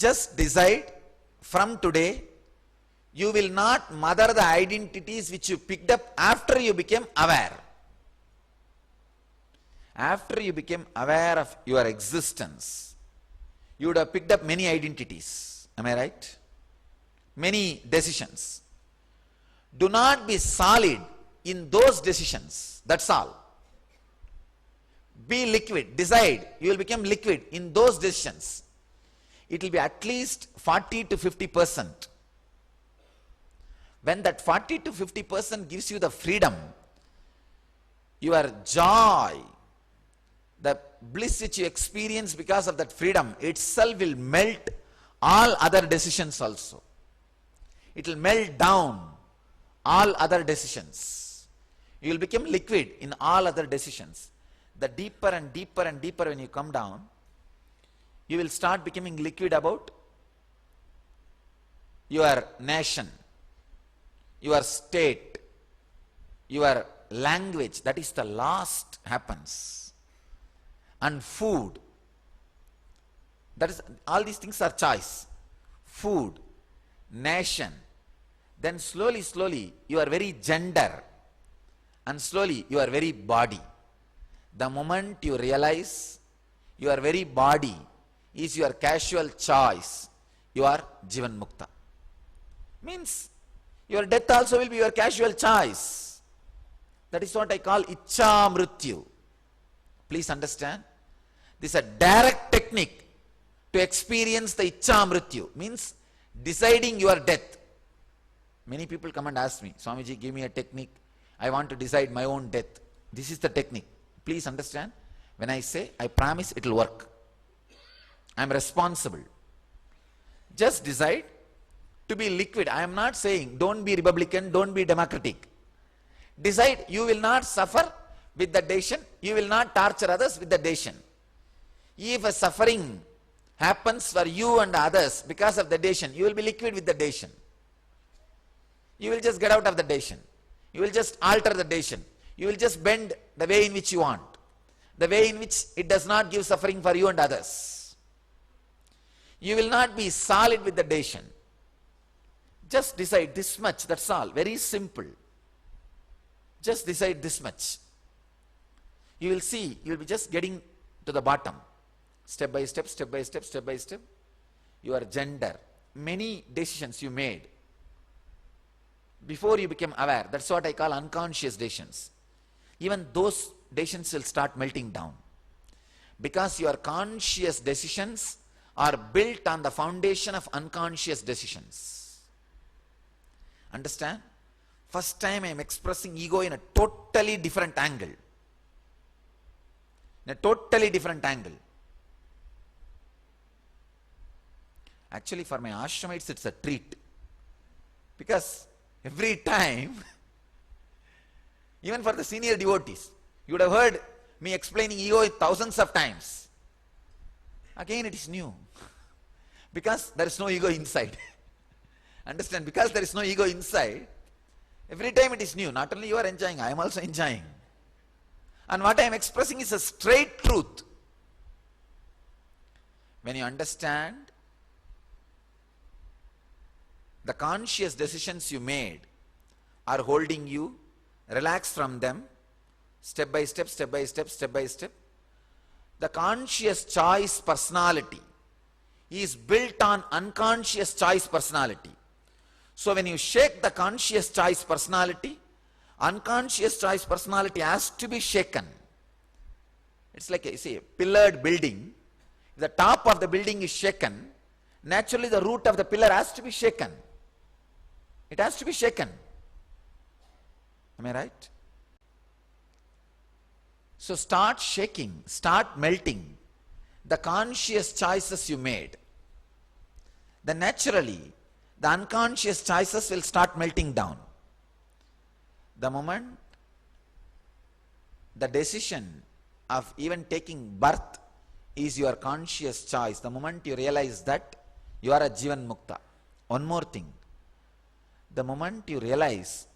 Just decide from today, you will not mother the identities which you picked up after you became aware. After you became aware of your existence, you would have picked up many identities. Am I right? Many decisions. Do not be solid in those decisions. That's all. Be liquid. Decide. You will become liquid in those decisions. It will be at least 40 to 50%. When that 40 to 50% gives you the freedom, your joy, the bliss which you experience because of that freedom itself will melt all other decisions also. It will melt down all other decisions. You will become liquid in all other decisions. The deeper and deeper and deeper when you come down, you will start becoming liquid about your nation, your state, your language. That is the last happens. And food. That is, all these things are choice. Food, nation. Then slowly, slowly, your very gender. And slowly, your very body. The moment you realize your very body is your casual choice, you are Jivan Mukta. Means your death also will be your casual choice. That is what I call Ichcha Mrityu. Please understand. This is a direct technique to experience the Ichcha Mrityu. Means deciding your death. Many people come and ask me, Swamiji, give me a technique. I want to decide my own death. This is the technique. Please understand. When I say, I promise it will work. I am responsible. Just decide to be liquid. I am not saying don't be Republican, don't be Democratic. Decide you will not suffer with the decision, you will not torture others with the decision. If a suffering happens for you and others because of the decision, you will be liquid with the decision. You will just get out of the decision. You will just alter the decision. You will just bend the way in which you want. The way in which it does not give suffering for you and others. You will not be solid with the decision. Just decide this much, that's all. Very simple. Just decide this much. You will see, you will be just getting to the bottom. Step by step, step by step, step by step. Your gender. Many decisions you made before you became aware. That's what I call unconscious decisions. Even those decisions will start melting down. Because your conscious decisions are built on the foundation of unconscious decisions. Understand? First time I am expressing ego in a totally different angle. In a totally different angle. Actually, for my ashramites, it's a treat. Because every time, even for the senior devotees, you would have heard me explaining ego thousands of times. Again, it is new. Because there is no ego inside. Understand? Because there is no ego inside, every time it is new. Not only you are enjoying, I am also enjoying. And what I am expressing is a straight truth. When you understand the conscious decisions you made are holding you, relax from them, step by step, step by step, step by step. The conscious choice personality is built on unconscious choice personality. So when you shake the conscious choice personality, unconscious choice personality has to be shaken. It's like a pillared building. If the top of the building is shaken, naturally the root of the pillar has to be shaken. It has to be shaken. Am I right? So start shaking, start melting the conscious choices you made. Then naturally, the unconscious choices will start melting down. The moment the decision of even taking birth is your conscious choice, the moment you realize that you are a Jivan Mukta. One more thing. The moment you realize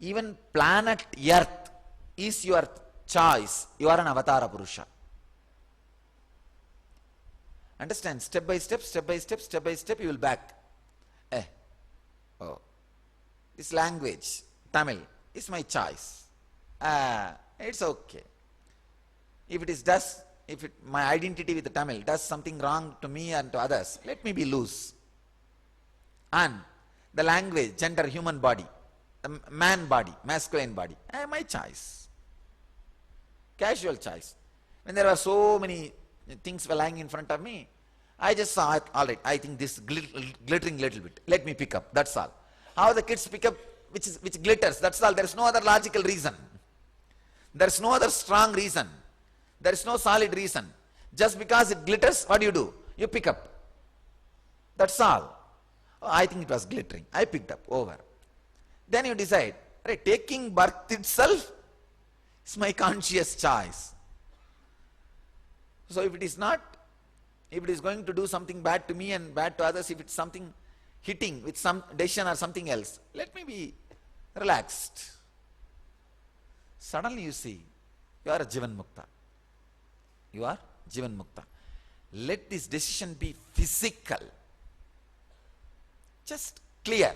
even planet Earth is your choice, you are an Avatara Purusha. Understand? Step by step, step by step, step by step, you will back. This language, Tamil, is my choice. It's okay. If it is my identity with the Tamil does something wrong to me and to others, let me be loose. And the language, gender, human body, the man body, masculine body, my choice. Casual choice. When there were so many things were lying in front of me, I just saw, all right, I think this glittering little bit, let me pick up, that's all. How the kids pick up which glitters, that's all. There is no other logical reason. There is no other strong reason. There is no solid reason. Just because it glitters, what do? You pick up. That's all. I think it was glittering. I picked up, over. Then you decide, right, taking birth itself is my conscious choice. So if it is not, if it is going to do something bad to me and bad to others, if it's something hitting with some decision or something else, let me be relaxed. Suddenly you see, you are a Jivan Mukta. You are Jivan Mukta. Let this decision be physical. Just clear.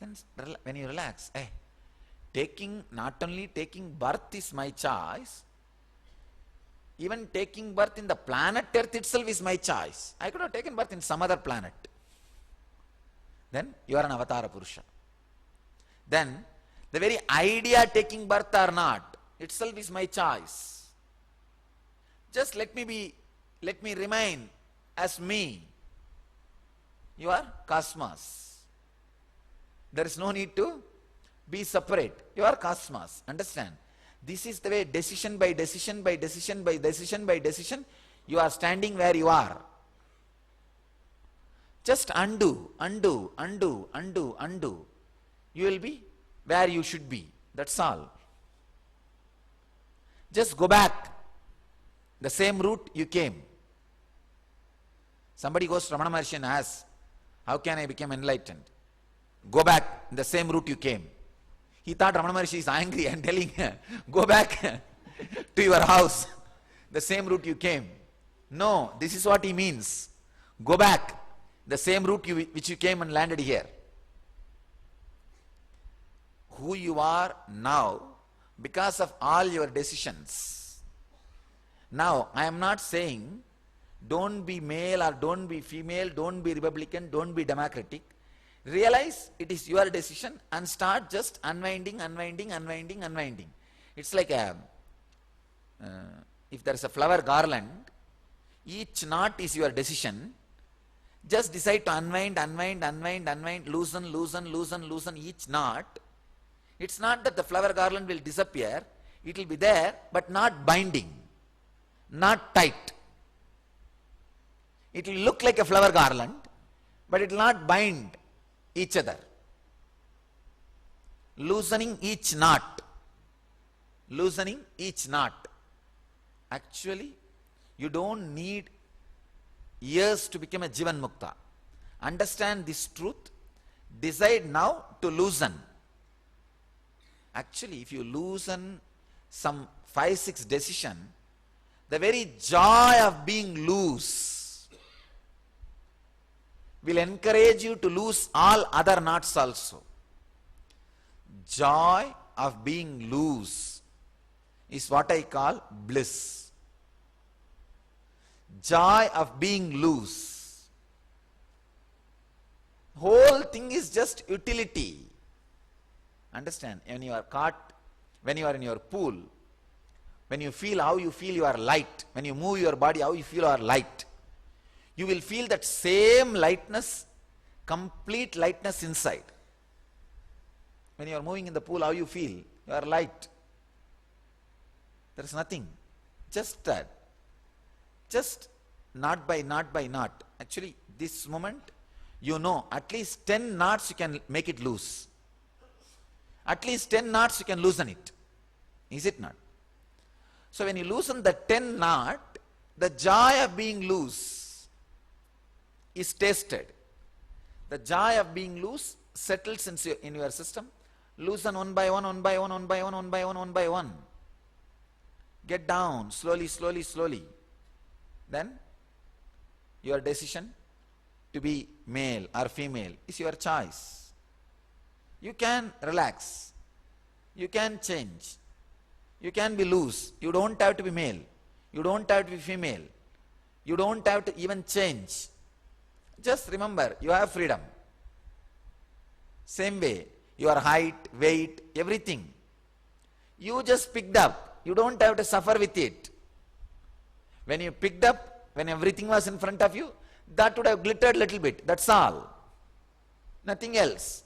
Then when you relax, not only taking birth is my choice, even taking birth in the planet Earth itself is my choice. I could have taken birth in some other planet. Then you are an Avatara Purusha. Then the very idea taking birth or not itself is my choice. Just let me remain as me. You are cosmos. There is no need to be separate. You are cosmos. Understand? This is the way, decision by decision by decision by decision by decision, you are standing where you are. Just undo, undo, undo, undo, undo. You will be where you should be. That's all. Just go back the same route you came. Somebody goes to Ramana Maharshi and asks, how can I become enlightened? Go back the same route you came. He thought Ramana Maharshi is angry and telling, go back to your house, the same route you came. No, this is what he means. Go back the same route which you came and landed here. Who you are now, because of all your decisions. Now, I am not saying don't be male or don't be female, don't be Republican, don't be Democratic. Realize it is your decision and start just unwinding, unwinding, unwinding, unwinding. It's like if there is a flower garland, each knot is your decision. Just decide to unwind, unwind, unwind, unwind, loosen, loosen, loosen, loosen each knot. It's not that the flower garland will disappear. It will be there, but not binding, not tight. It will look like a flower garland, but it will not bind each other. Loosening each knot. Loosening each knot. Actually, you don't need years to become a Jivan Mukta. Understand this truth. Decide now to loosen. Actually, if you loosen some 5-6 decision, the very joy of being loose will encourage you to lose all other knots also. Joy of being loose is what I call bliss. Joy of being loose. Whole thing is just utility. Understand? When you are caught, when you are in your pool, when you feel how you feel you are light, when you move your body, how you feel you are light, you will feel that same lightness, complete lightness inside. When you are moving in the pool, how you feel? You are light. There is nothing. Just that. Just knot by knot by knot. Actually, this moment, you know, at least 10 knots you can make it loose. At least 10 knots you can loosen it. Is it not? So when you loosen the 10 knot, the joy of being loose is tasted. The joy of being loose settles in your system. Loosen one by one, one by one, one by one, one by one, one by one. Get down slowly, slowly, slowly. Then your decision to be male or female is your choice. You can relax. You can change. You can be loose. You don't have to be male. You don't have to be female. You don't have to even change. Just remember, you have freedom. Same way, your height, weight, everything. You just picked up. You don't have to suffer with it. When you picked up, when everything was in front of you, that would have glittered little bit. That's all. Nothing else.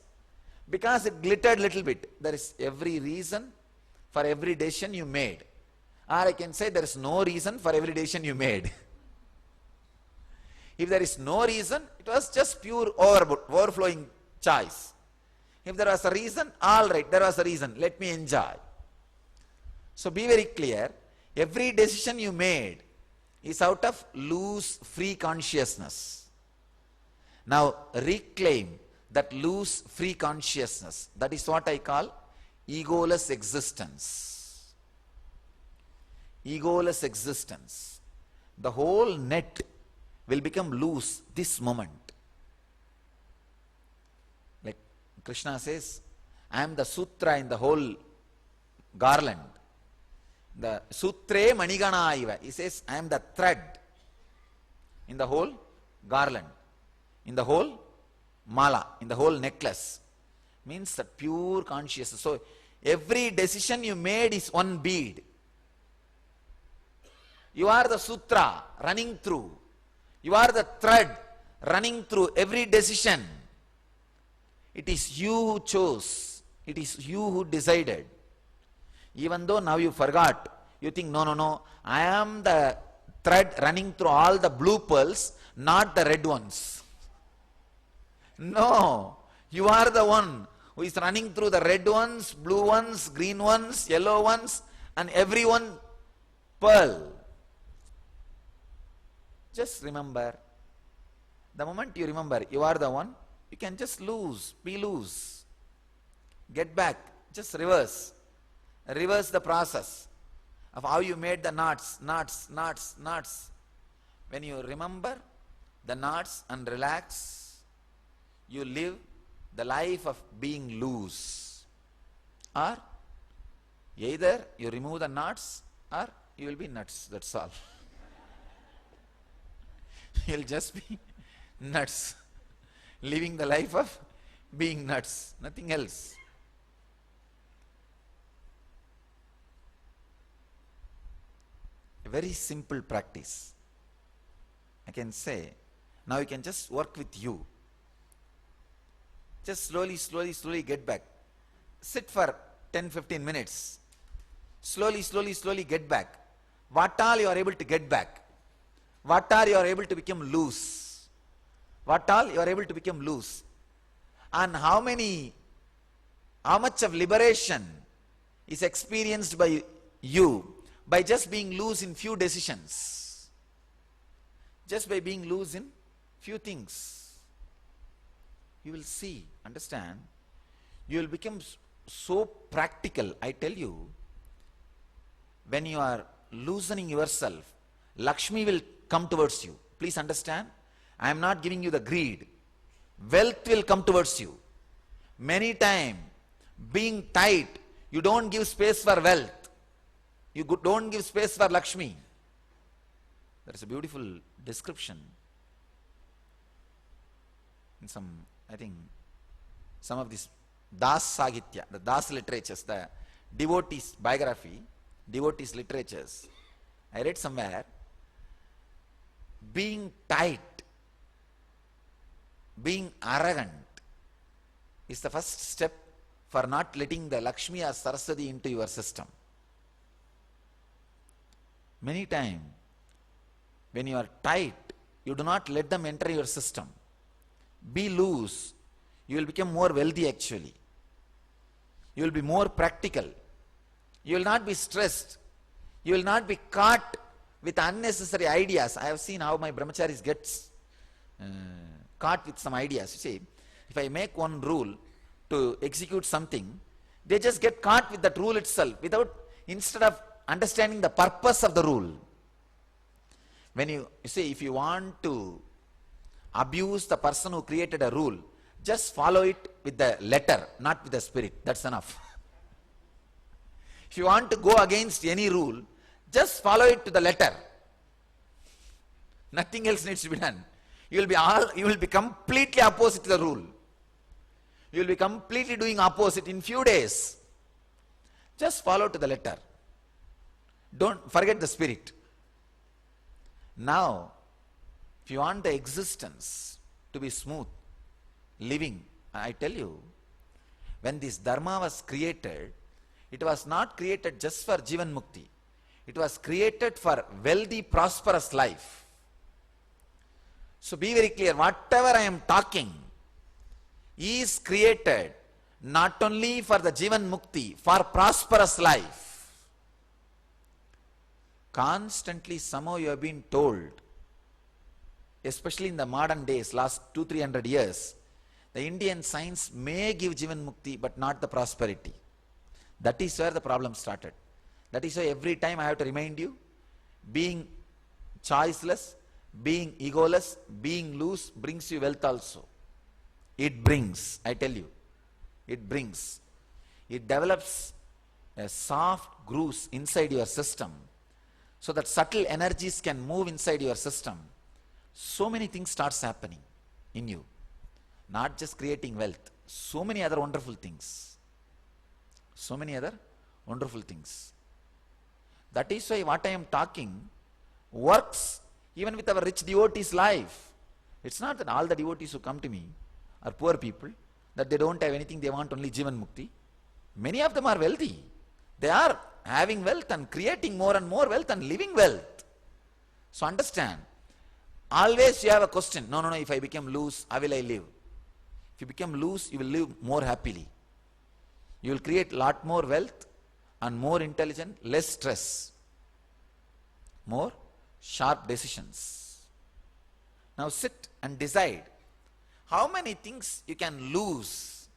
Because it glittered little bit, there is every reason for every decision you made. Or I can say there is no reason for every decision you made. If there is no reason, it was just pure overflowing choice. If there was a reason, all right, there was a reason. Let me enjoy. So be very clear. Every decision you made is out of loose, free consciousness. Now reclaim that loose, free consciousness. That is what I call egoless existence. Egoless existence. The whole net will become loose this moment. Like Krishna says, I am the sutra in the whole garland. The sutre manigana iva. He says, I am the thread in the whole garland, in the whole mala, in the whole necklace. Means that pure consciousness. So every decision you made is one bead. You are the sutra running through. You are the thread running through every decision. It is you who chose. It is you who decided. Even though now you forgot, you think, no, I am the thread running through all the blue pearls, not the red ones. No, you are the one who is running through the red ones, blue ones, green ones, yellow ones, and every one pearl. Just remember, the moment you remember you are the one, you can just be loose. Get back, just reverse. Reverse the process of how you made the knots. When you remember the knots and relax, you live the life of being loose. Or either you remove the knots or you will be nuts. That's all. You'll just be nuts. Living the life of being nuts. Nothing else. A very simple practice. I can say, now you can just work with you. Just slowly get back. Sit for 10-15 minutes. Slowly get back. What all you are able to get back? What are you are able to become loose? What all you are able to become loose? And how much of liberation is experienced by you by just being loose in few decisions? Just by being loose in few things. You will see, understand, you will become so practical. I tell you, when you are loosening yourself, Lakshmi will come towards you. Please understand, I am not giving you the greed. Wealth will come towards you. Many times, being tight, you don't give space for wealth. You don't give space for Lakshmi. There is a beautiful description in some of this Das Sahitya, the Das literatures, the devotees biography. devotees' literatures. I read somewhere, being tight, being arrogant is the first step for not letting the Lakshmi or Saraswati into your system. Many times, when you are tight, you do not let them enter your system. Be loose, you will become more wealthy actually. You will be more practical. You will not be stressed. You will not be caught with unnecessary ideas. I have seen how my brahmacharis gets caught with some ideas. You see, if I make one rule to execute something, they just get caught with that rule itself instead of understanding the purpose of the rule. When you see, if you want to abuse the person who created a rule, just follow it with the letter, not with the spirit. That's enough. If you want to go against any rule, just follow it to the letter. Nothing else needs to be done. You will be completely opposite to the rule. You will be completely doing opposite in few days. Just follow to the letter. Don't forget the spirit. Now, if you want the existence to be smooth, living, I tell you, when this dharma was created, it was not created just for Jivan Mukti. It was created for wealthy, prosperous life. So be very clear, whatever I am talking is created not only for the Jivan Mukti, for prosperous life. Constantly somehow you have been told, especially in the modern days, last 200-300 years, the Indian science may give Jivan Mukti but not the prosperity. That is where the problem started. That is why every time I have to remind you, being choiceless, being egoless, being loose brings you wealth also. It brings, I tell you, it brings. It develops a soft grooves inside your system so that subtle energies can move inside your system. So many things starts happening in you. Not just creating wealth, so many other wonderful things. So many other wonderful things. That is why what I am talking works even with our rich devotees' life. It's not that all the devotees who come to me are poor people, that they don't have anything, they want only Jivan Mukti. Many of them are wealthy. They are having wealth and creating more and more wealth and living wealth. So understand, always you have a question, no, if I become loose, how will I live? If you become loose, you will live more happily. You will create lot more wealth and more intelligent, less stress, more sharp decisions. Now sit and decide how many things you can lose,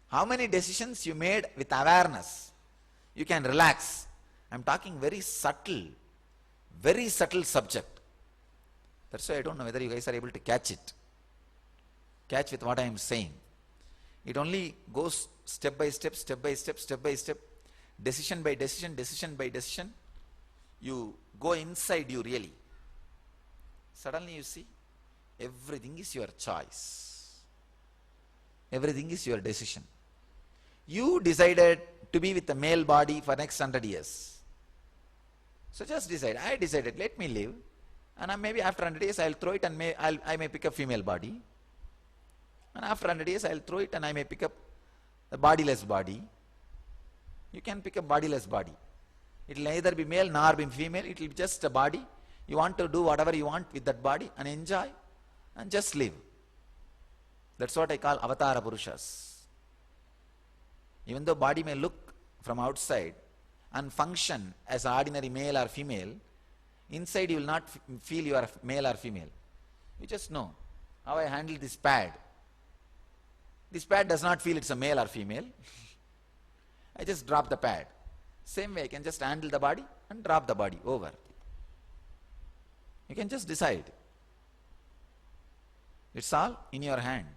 how many decisions you made with awareness. You can relax. I am talking very subtle subject. That's why I don't know whether you guys are able to catch it. Catch with what I am saying. It only goes step by step, decision by decision. You go inside you really. Suddenly you see, everything is your choice. Everything is your decision. You decided to be with a male body for next 100 years. So just decide, I decided, let me live. And maybe after 100 years I'll throw it and I may pick a female body. And after 100 years I'll throw it and I may pick up a bodiless body. You can pick a bodiless body. It will neither be male nor be female. It will be just a body. You want to do whatever you want with that body and enjoy and just live. That's what I call avatara purushas. Even though body may look from outside and function as ordinary male or female, inside you will not feel you are male or female. You just know how I handle this pad. This pad does not feel it's a male or female. I just drop the pad. Same way I can just handle the body and drop the body over. You can just decide. It's all in your hand.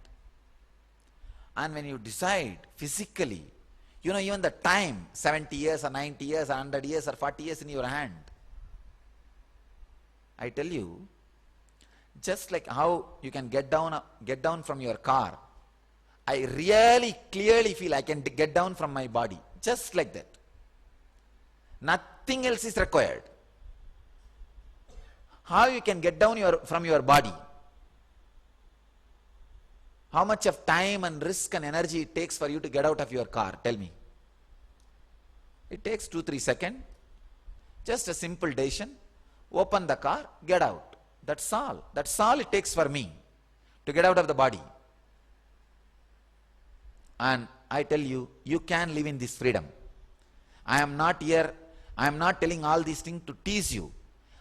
And when you decide physically, you know, even the time, 70 years or 90 years or 100 years or 40 years in your hand. I tell you, just like how you can get down from your car, I really clearly feel I can get down from my body, just like that. Nothing else is required. How you can get down from your body? How much of time and risk and energy it takes for you to get out of your car? Tell me. It takes 2-3 seconds. Just a simple decision. Open the car, get out. That's all. That's all it takes for me to get out of the body. And I tell you, you can live in this freedom. I am not here, I am not telling all these things to tease you.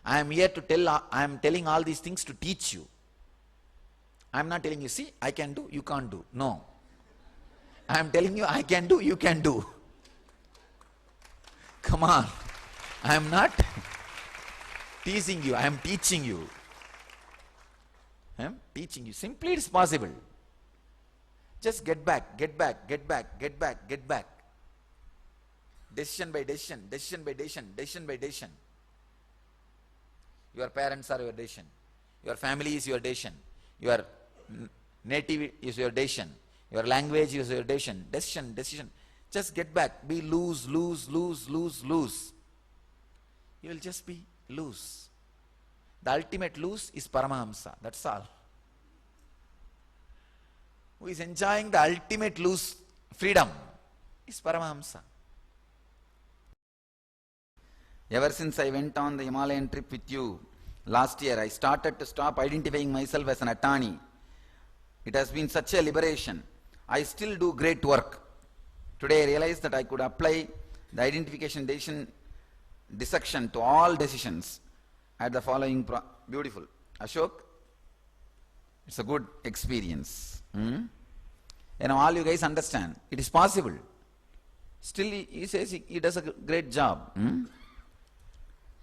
I am here to I am telling all these things to teach you. I am not telling you, see, I can do, you can't do. No. I am telling you, I can do, you can do. Come on. I am not teasing you, I am teaching you. I am teaching you. Simply it is possible. Just get back, get back, get back, get back, get back. Decision by decision, decision by decision, decision by decision. Your parents are your decision. Your family is your decision. Your native is your decision. Your language is your decision. Decision, decision. Just get back. Be loose, loose, loose, loose, loose. You will just be loose. The ultimate loose is Paramahamsa. That's all. Who is enjoying the ultimate loose freedom is Paramahamsa. Ever since I went on the Himalayan trip with you last year, I started to stop identifying myself as an attorney. It has been such a liberation. I still do great work. Today I realized that I could apply the identification decision dissection to all decisions at the following beautiful. Ashok, it's a good experience. You know, all you guys understand. It is possible. Still he says he does a great job.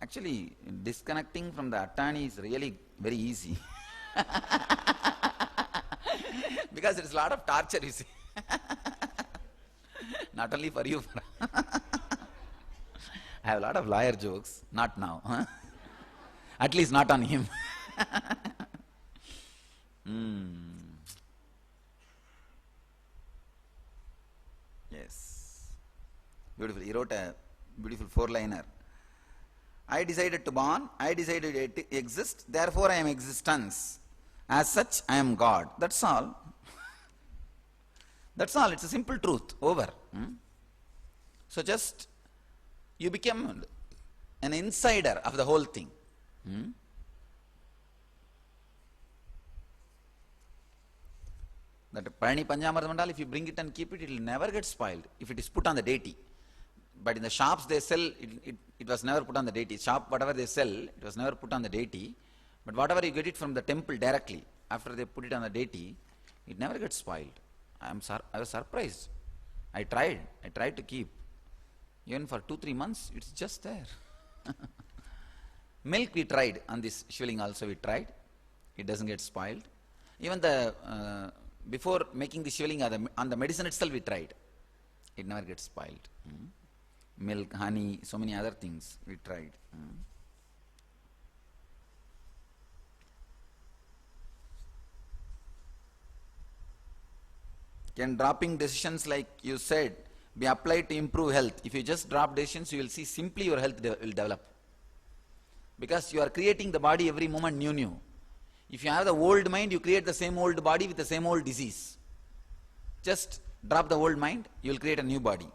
Actually, disconnecting from the attorney is really very easy. Because it is a lot of torture, you see. Not only for you. I have a lot of lawyer jokes. Not now. Huh? At least not on him. Yes. Beautiful. He wrote a beautiful 4-liner. I decided to born, I decided to exist, therefore I am existence. As such, I am God. That's all. That's all. It's a simple truth. Over. So just, you become an insider of the whole thing. That Parani Panjamar Mandal, if you bring it and keep it, it will never get spoiled if it is put on the deity. But in the shops they sell, it was never put on the deity. Shop, whatever they sell, it was never put on the deity. But whatever you get it from the temple directly, after they put it on the deity, it never gets spoiled. I was surprised. I tried to keep. Even for 2-3 months, it's just there. Milk we tried, on this shivling also we tried. It doesn't get spoiled. Even the, before making the shivling on the medicine itself we tried. It never gets spoiled. Milk, honey, so many other things we tried. Can dropping decisions, like you said, be applied to improve health? If you just drop decisions, you will see simply your health will develop. Because you are creating the body every moment new. If you have the old mind, you create the same old body with the same old disease. Just drop the old mind, you will create a new body.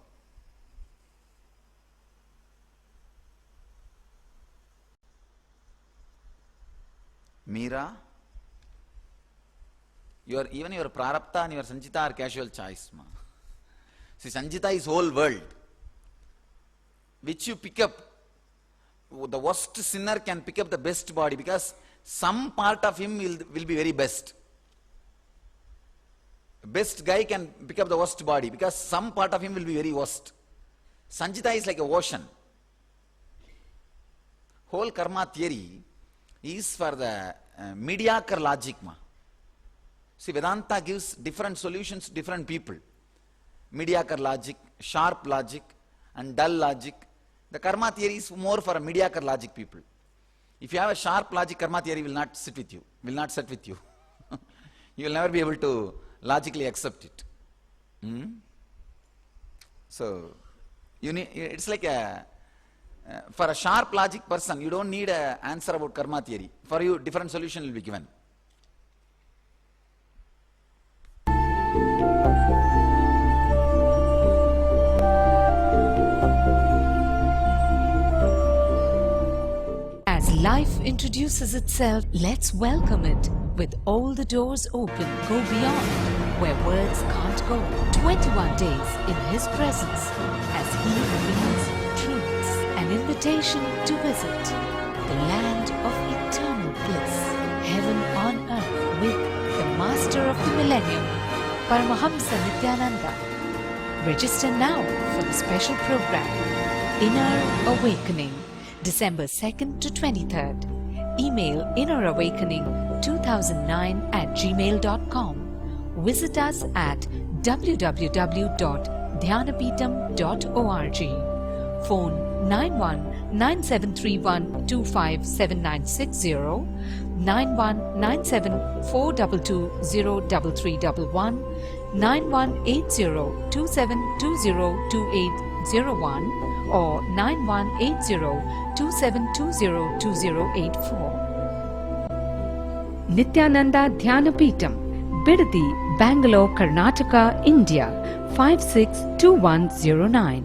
Meera, even your prarabdha and your sanchita are casual choice. See, sanchita is whole world, which you pick up. The worst sinner can pick up the best body, because some part of him will be very best. Best guy can pick up the worst body, because some part of him will be very worst. Sanchita is like a ocean. Whole karma theory is for the mediocre logic. See, Vedanta gives different solutions to different people. Mediocre logic, sharp logic, and dull logic. The karma theory is more for mediocre logic people. If you have a sharp logic, karma theory will not sit with you, will not sit with you. You will never be able to logically accept it. So, it's like a For a sharp logic person, you don't need an answer about karma theory. For you, different solution will be given. As life introduces itself, let's welcome it. With all the doors open, go beyond, where words can't go. 21 days in His presence as He reveals truths. An invitation to visit the land of eternal bliss, heaven on earth with the Master of the Millennium, Paramahamsa Nithyananda. Register now for the special program, Inner Awakening, December 2nd to 23rd. Email innerawakening2009@gmail.com. Visit us at www.dhyanapitham.org. Phone 919731257960, 919742203311, 918027202801 or 918027202084. Nithyananda Dhyanapitham, Bidadi, Bangalore, Karnataka, India 562109.